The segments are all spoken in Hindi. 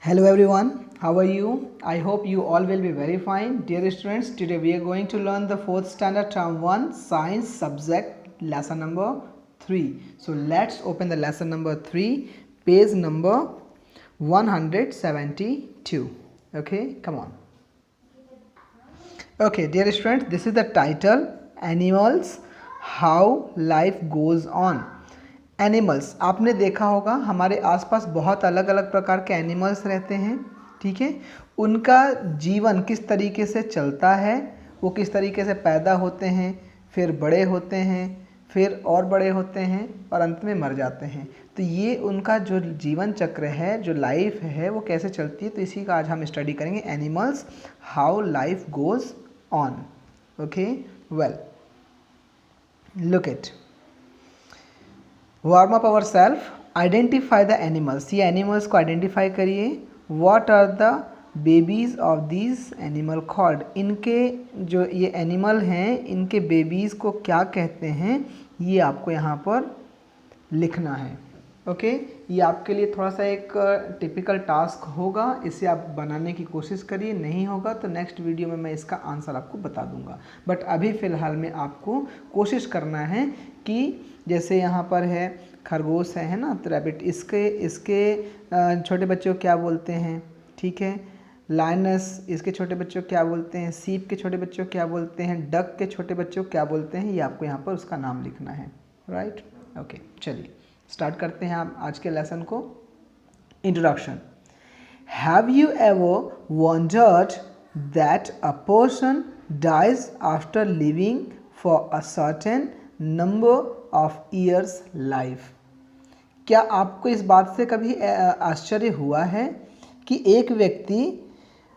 Hello everyone, how are you? I hope you all will be very fine. Dear students, today we are going to learn the 4th standard term 1 science subject lesson number 3. So let's open the lesson number 3, page number 172. Okay, come on. Okay, dear students, this is the title, Animals, How Life Goes On. Animals, आपने देखा होगा हमारे आसपास बहुत अलग अलग प्रकार के एनिमल्स रहते हैं, ठीक है। उनका जीवन किस तरीके से चलता है, वो किस तरीके से पैदा होते हैं, फिर बड़े होते हैं, फिर और बड़े होते हैं और अंत में मर जाते हैं। तो ये उनका जो जीवन चक्र है, जो लाइफ है, वो कैसे चलती है, तो इसी का आज हम स्टडी करेंगे। Animals, how life goes on. Okay, well, look it. Warm up our self, identify the animals. ये एनिमल्स को आइडेंटिफाई करिए। What are the babies of these animal called. इनके जो ये एनिमल हैं, इनके बेबीज़ को क्या कहते हैं, ये आपको यहाँ पर लिखना है। ओके, ये आपके लिए थोड़ा सा एक टिपिकल टास्क होगा, इसे आप बनाने की कोशिश करिए। नहीं होगा तो नेक्स्ट वीडियो में मैं इसका आंसर आपको बता दूंगा, बट अभी फ़िलहाल में आपको कोशिश करना है कि जैसे यहाँ पर है खरगोश है ना, तो रैबिट, इसके छोटे बच्चों को क्या बोलते हैं, ठीक है। लायनस, इसके छोटे बच्चों को क्या बोलते हैं। सीप के छोटे बच्चों को क्या बोलते हैं। डक के छोटे बच्चों को क्या बोलते हैं। ये आपको यहाँ पर उसका नाम लिखना है, राइट। ओके, चलिए स्टार्ट करते हैं आप आज के लेसन को। Introduction. Have you ever wondered that a person dies after living for a certain number of years life. क्या आपको इस बात से कभी आश्चर्य हुआ है कि एक व्यक्ति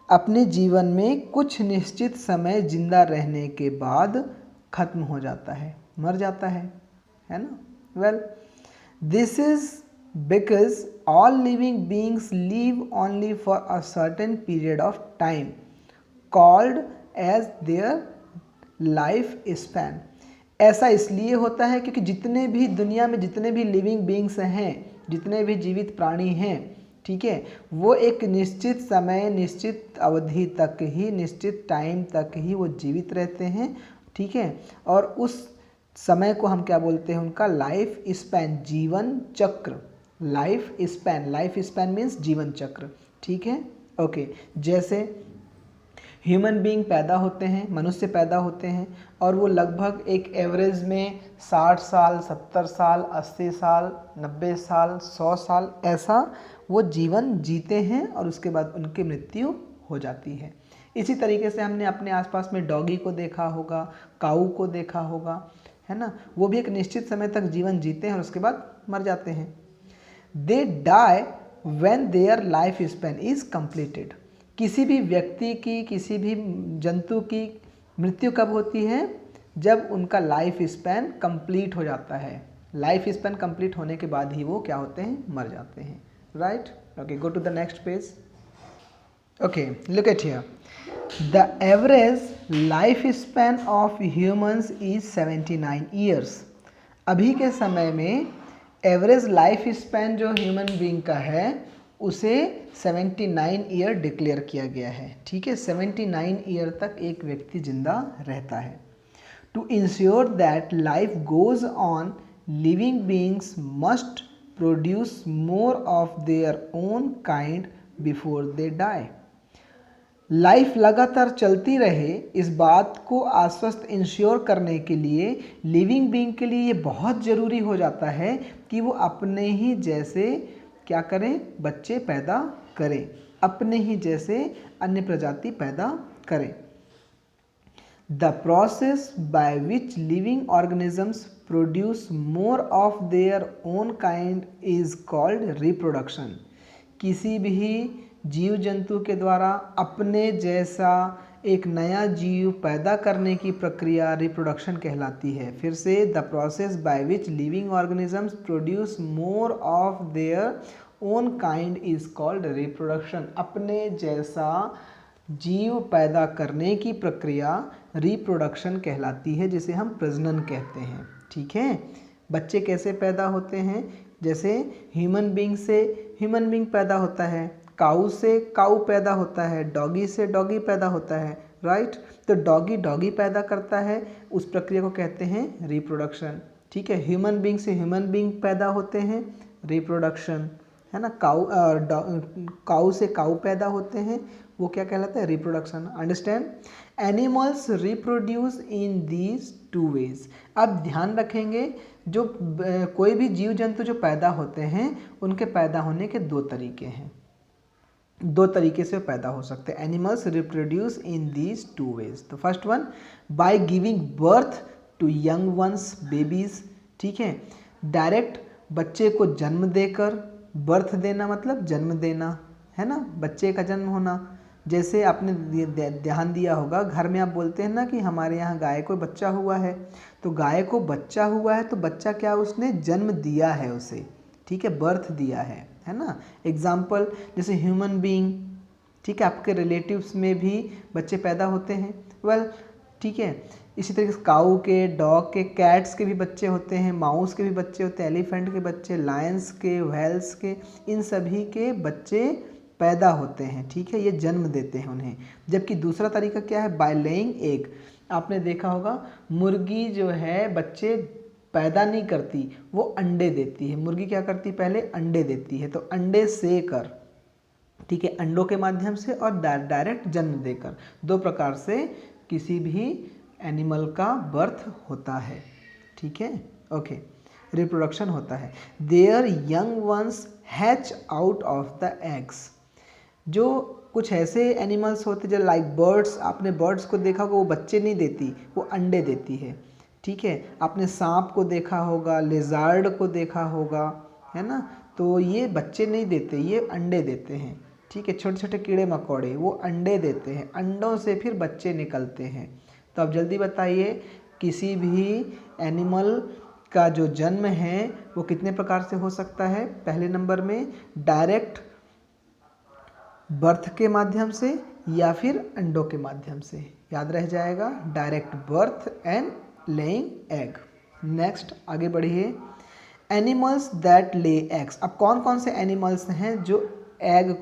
अपने जीवन में कुछ निश्चित समय जिंदा रहने के बाद खत्म हो जाता है, मर जाता है ना। Well, this is because all living beings live only for a certain period of time called as their life span. ऐसा इसलिए होता है क्योंकि जितने भी दुनिया में जितने भी लिविंग बींग्स हैं, जितने भी जीवित प्राणी हैं, ठीक है, वो एक निश्चित समय, निश्चित अवधि तक ही, निश्चित टाइम तक ही वो जीवित रहते हैं, ठीक है। और उस समय को हम क्या बोलते हैं, उनका लाइफ स्पैन, जीवन चक्र। लाइफ स्पैन मीन्स जीवन चक्र, ठीक है। ओके, जैसे ह्यूमन बीइंग पैदा होते हैं, मनुष्य पैदा होते हैं, और वो लगभग एक एवरेज में 60 साल, 70 साल, 80 साल, 90 साल, 100 साल ऐसा वो जीवन जीते हैं और उसके बाद उनकी मृत्यु हो जाती है। इसी तरीके से हमने अपने आसपास में डॉगी को देखा होगा, काऊ को देखा होगा, है ना। वो भी एक निश्चित समय तक जीवन जीते हैं और उसके बाद मर जाते हैं। They die when their life span is completed. किसी भी व्यक्ति की, किसी भी जंतु की मृत्यु कब होती है, जब उनका लाइफ स्पैन कंप्लीट हो जाता है। लाइफ स्पैन कंप्लीट होने के बाद ही वो क्या होते हैं, मर जाते हैं, right. Okay, go to the next page. Okay, look at here. The average life span of humans is 79 years. अभी के समय में एवरेज लाइफ स्पैन जो ह्यूमन बीइंग का है उसे 79 ईयर डिक्लेयर किया गया है, ठीक है। 79 ईयर तक एक व्यक्ति जिंदा रहता है। To ensure that life goes on, living beings must produce more of their own kind before they die. Life लगातार चलती रहे, इस बात को आश्वस्त इंश्योर करने के लिए लिविंग बीइंग के लिए ये बहुत ज़रूरी हो जाता है कि वो अपने ही जैसे क्या करें, बच्चे पैदा करें, अपने ही जैसे अन्य प्रजाति पैदा करें। The process by which living organisms produce more of their own kind is called reproduction. किसी भी जीव जंतु के द्वारा अपने जैसा एक नया जीव पैदा करने की प्रक्रिया रिप्रोडक्शन कहलाती है। फिर से, the process by which living organisms produce more of their own kind is called reproduction. अपने जैसा जीव पैदा करने की प्रक्रिया रिप्रोडक्शन कहलाती है, जिसे हम प्रजनन कहते हैं, ठीक है। बच्चे कैसे पैदा होते हैं, जैसे ह्यूमन बीइंग से ह्यूमन बीइंग पैदा होता है, काऊ से काऊ पैदा होता है, डॉगी से डॉगी पैदा होता है, राइट। तो डॉगी डॉगी पैदा करता है, उस प्रक्रिया को कहते हैं रिप्रोडक्शन, ठीक है। ह्यूमन बींग से ह्यूमन बींग पैदा होते हैं, रिप्रोडक्शन, है ना। काऊ से काऊ पैदा होते हैं, वो क्या कहलाता है, reproduction, understand. Animals reproduce in these two ways. अब ध्यान रखेंगे जो कोई भी जीव जंतु जो पैदा होते हैं उनके पैदा होने के दो तरीके हैं, दो तरीके से पैदा हो सकते हैं। Animals reproduce in these two ways. तो first one, by giving birth to young ones, babies, ठीक है। डायरेक्ट बच्चे को जन्म देकर, बर्थ देना मतलब जन्म देना, है ना, बच्चे का जन्म होना। जैसे आपने ध्यान दिया होगा, घर में आप बोलते हैं ना कि हमारे यहाँ गाय को बच्चा हुआ है, तो गाय को बच्चा हुआ है तो बच्चा क्या, उसने जन्म दिया है उसे, ठीक है, बर्थ दिया है ना। एग्जाम्पल जैसे ह्यूमन बीइंग, ठीक है, आपके रिलेटिव्स में भी बच्चे पैदा होते हैं, वेल, ठीक है। इसी तरीके से काऊ के, डॉग के, कैट्स के भी बच्चे होते हैं, माउस के भी बच्चे होते हैं, एलिफेंट के बच्चे, लायंस के, व्हेल्स के, इन सभी के बच्चे पैदा होते हैं, ठीक है, ये जन्म देते हैं उन्हें। जबकि दूसरा तरीका क्या है, बाय लेइंग एग। आपने देखा होगा मुर्गी जो है बच्चे पैदा नहीं करती, वो अंडे देती है। मुर्गी क्या करती, पहले अंडे देती है, तो अंडे से कर, ठीक है, अंडों के माध्यम से और डायरेक्ट जन्म देकर, दो प्रकार से किसी भी एनिमल का बर्थ होता है, ठीक है, ओके, रिप्रोडक्शन होता है। There young once hatch out of the eggs. जो कुछ ऐसे एनिमल्स होते जो लाइक बर्ड्स, आपने बर्ड्स को देखा होगा, वो बच्चे नहीं देती, वो अंडे देती है, ठीक है। आपने सांप को देखा होगा, लेजार्ड को देखा होगा, है ना, तो ये बच्चे नहीं देते, ये अंडे देते हैं, ठीक है। छोटे छोटे कीड़े मकोड़े वो अंडे देते हैं, अंडों से फिर बच्चे निकलते हैं। तो अब जल्दी बताइए, किसी भी एनिमल का जो जन्म है वो कितने प्रकार से हो सकता है। पहले नंबर में डायरेक्ट बर्थ के माध्यम से या फिर अंडों के माध्यम से, याद रह जाएगा, direct birth and laying egg. Next आगे बढ़िए, एनिमल्स दैट ले एग्स। अब कौन कौन से एनिमल्स हैं जो एग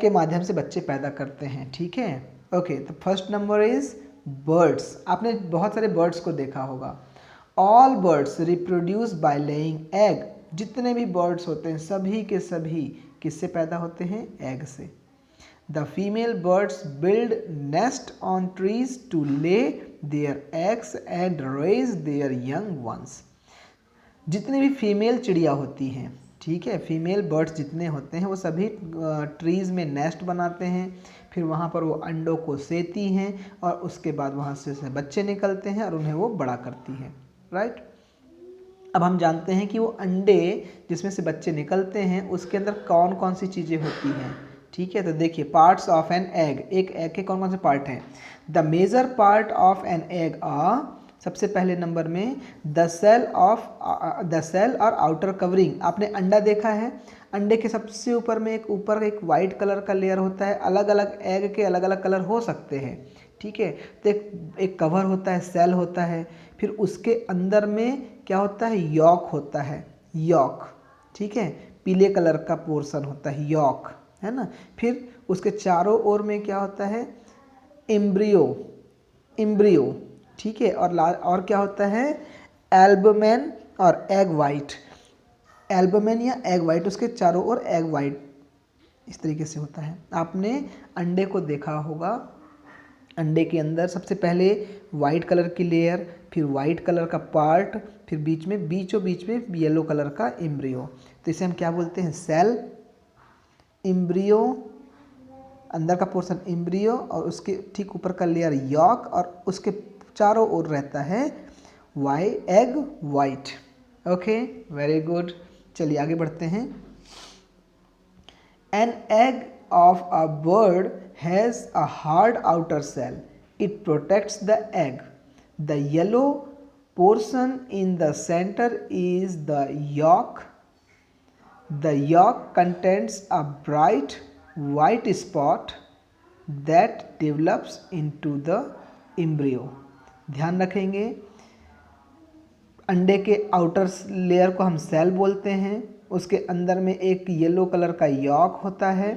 के माध्यम से बच्चे पैदा करते हैं, ठीक है, ओके। तो फर्स्ट नंबर इज बर्ड्स। आपने बहुत सारे बर्ड्स को देखा होगा। All birds reproduce by laying egg. जितने भी बर्ड्स होते हैं सभी के सभी किससे पैदा होते हैं, एग से। The female birds build nest on trees to lay their eggs and raise their young ones. जितनी भी फीमेल चिड़िया होती हैं, ठीक है, फीमेल बर्ड्स जितने होते हैं वो सभी ट्रीज़ में नेस्ट बनाते हैं, फिर वहाँ पर वो अंडों को सेती हैं और उसके बाद वहाँ से बच्चे निकलते हैं और उन्हें वो बड़ा करती हैं, राइट। अब हम जानते हैं कि वो अंडे जिसमें से बच्चे निकलते हैं उसके अंदर कौन कौन सी चीज़ें होती हैं, ठीक है। तो देखिए, पार्ट्स ऑफ एन एग, एक एग के कौन कौन से पार्ट हैं। The major part of an egg are, सबसे पहले नंबर में द सेल और आउटर कवरिंग। आपने अंडा देखा है, अंडे के सबसे ऊपर में एक वाइट कलर का लेयर होता है। अलग अलग एग के अलग अलग कलर हो सकते हैं, ठीक है। तो एक कवर होता है, सेल होता है, फिर उसके अंदर में क्या होता है, यॉक होता है, यॉक, ठीक है, पीले कलर का पोर्शन होता है, यॉक, है ना। फिर उसके चारों ओर में क्या होता है, एम्ब्रियो, ठीक है, और क्या होता है, एल्बुमेन और एग वाइट। एल्बुमेन या एग वाइट, उसके चारों ओर एग वाइट इस तरीके से होता है। आपने अंडे को देखा होगा, अंडे के अंदर सबसे पहले वाइट कलर की लेयर, फिर वाइट कलर का पार्ट, फिर बीचों बीच में येलो कलर का एम्ब्रियो। तो इसे हम क्या बोलते हैं, सेल, एम्ब्रियो, अंदर का पोर्शन एम्ब्रियो और उसके ठीक ऊपर का लेयर यॉक और उसके चारों ओर रहता है egg white. Okay, very good. चलिए आगे बढ़ते हैं। An egg of a bird has a hard outer cell. It protects the egg. The yellow portion in the center is the yolk. The yolk contains a bright white spot that develops into the embryo. ध्यान रखेंगे, अंडे के आउटर लेयर को हम सेल बोलते हैं, उसके अंदर में एक येलो कलर का यॉक होता है,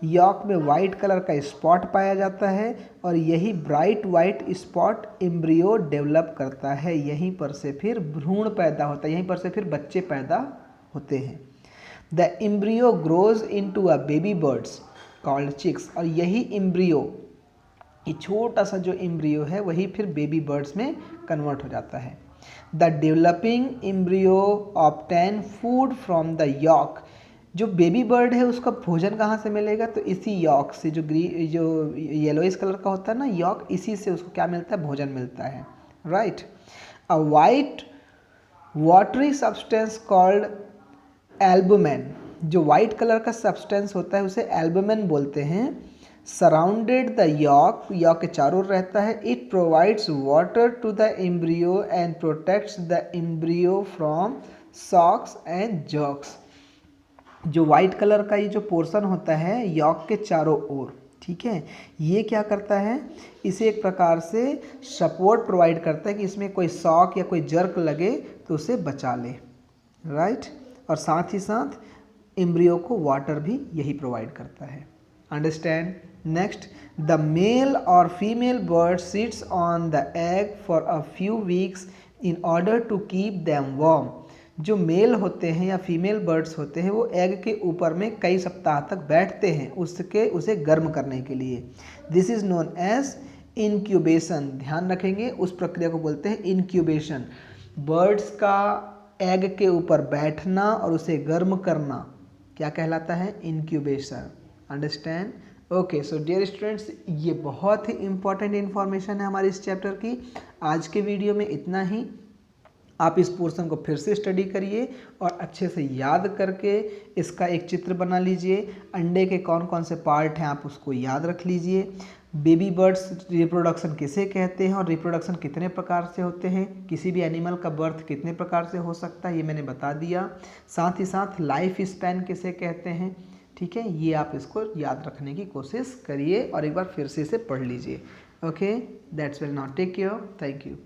यॉक में वाइट कलर का स्पॉट पाया जाता है और यही bright white spot embryo develop करता है। यहीं पर से फिर भ्रूण पैदा होता है, यहीं पर से फिर बच्चे पैदा होते हैं। The embryo grows into a baby birds called chicks, और यही एम्ब्रियो, ये छोटा सा जो एम्ब्रियो है वही फिर बेबी बर्ड्स में कन्वर्ट हो जाता है। The developing embryo obtain food from the yolk, जो बेबी बर्ड है उसका भोजन कहाँ से मिलेगा, तो इसी यॉक से, जो येलोइश कलर का होता है ना यॉक, इसी से उसको क्या मिलता है, भोजन मिलता है, right. A white watery substance called albumen, जो वाइट कलर का सब्सटेंस होता है उसे एल्बुमेन बोलते हैं, सराउंडेड द यॉक, यॉक के चारों ओर रहता है। It provides water to the embryo and protects the embryo from shocks and jerks, जो वाइट कलर का ये जो पोर्शन होता है यॉक के चारों ओर, ठीक है, ये क्या करता है, इसे एक प्रकार से सपोर्ट प्रोवाइड करता है कि इसमें कोई शॉक या कोई जर्क लगे तो उसे बचा ले, राइट। और साथ ही साथ एम्ब्रियो को वाटर भी यही प्रोवाइड करता है, अंडरस्टैंड। नेक्स्ट, द मेल और female bird sits on the egg for a few weeks in order to keep them warm, जो मेल होते हैं या फीमेल बर्ड्स होते हैं वो एग के ऊपर में कई सप्ताह तक बैठते हैं उसे गर्म करने के लिए। This is known as incubation, ध्यान रखेंगे उस प्रक्रिया को बोलते हैं इनक्यूबेशन। बर्ड्स का एग के ऊपर बैठना और उसे गर्म करना क्या कहलाता है, incubation, understand. Okay, so dear students, ये बहुत ही इंपॉर्टेंट इन्फॉर्मेशन है हमारे इस चैप्टर की। आज के वीडियो में इतना ही। आप इस पोर्शन को फिर से स्टडी करिए और अच्छे से याद करके इसका एक चित्र बना लीजिए। अंडे के कौन कौन से पार्ट हैं आप उसको याद रख लीजिए। बेबी बर्ड्स रिप्रोडक्शन किसे कहते हैं और रिप्रोडक्शन कितने प्रकार से होते हैं, किसी भी एनिमल का बर्थ कितने प्रकार से हो सकता है, ये मैंने बता दिया। साथ ही साथ लाइफ स्पैन किसे कहते हैं, ठीक है, ये आप इसको याद रखने की कोशिश करिए और एक बार फिर से इसे पढ़ लीजिए। Okay, that's well, now take care, thank you.